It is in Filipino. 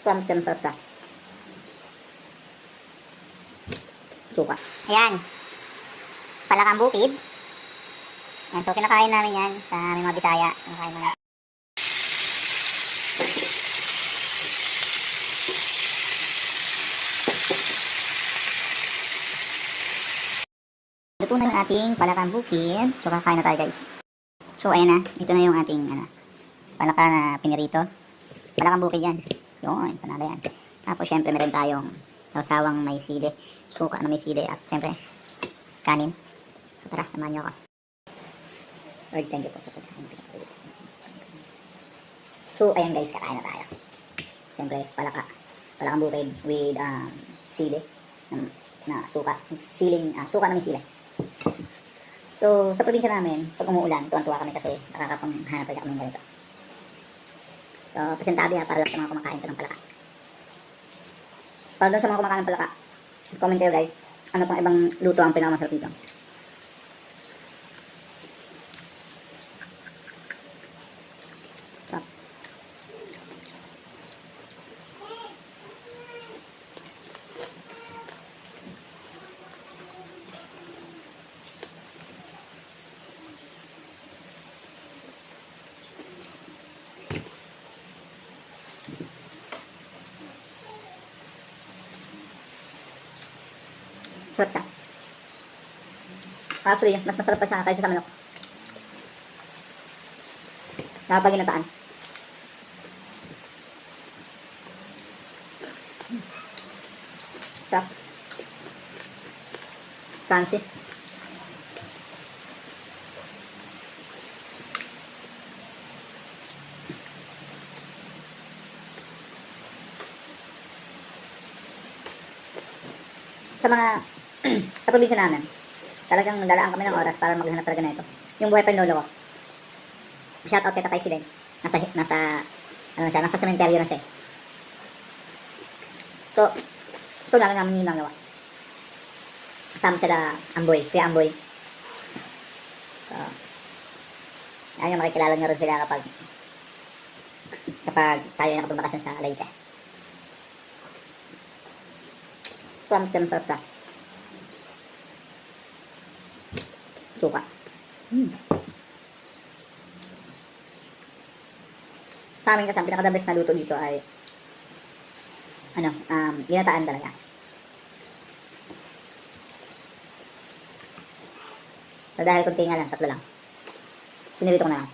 Promise ka masarap ka. Suka. Ayan. Palakang bukid. Yan, so kinakain namin yan sa aming mga Bisaya. Kinakain namin. Luto na yung ating palakang bukid. So kakain na tayo guys. So ayan na. Ito na yung ating palaka na pinirito. Palakang bukid yan. Yun, panalo yan. Tapos syempre meron tayong sawsawang may sili. Suka na may sili. At syempre kanin. So tara, samahan nyo ako. Lord, thank you po sa pagkain. So ayan guys, kakain na tayo. Syempre palakang bukid with sili. Na suka. Suka na may sili. So, sa probinsya namin, pag umuulan, tuwan-tuwa kami kasi nakakapanghanap rin kami ng ganito. So, presentable para lang sa mga kumakain ito ng palaka. Para doon sa mga kumakain ng palaka, comment kayo guys, ano pang ibang luto ang pinakamasarap dito. So, sarap siya. Actually, mas masarap pa siya kaysa sa manok. Kapag ginataan. Sarap. Fancy. Sa mga sa probinsya namin, talagang dalaan kami ng oras para maghanap talaga na ito. Yung buhay pa yung lolo ko. Shoutout kay Tatay Silen. Nasa sementeryo na siya. So, ito na lang namin yung nagawa. Kasama sila Amboy, Kuya Amboy. So, yan yung makikilala nyo rin sila kapag tayo ay nakapagbakasyon sa Leyte. Promise ka masarap ka. Suka. Sa amin kasi ang pinaka-the best na luto dito ay ginataan talaga. So dahil kunti nga lang, 3 lang. Pinirito ko na lang.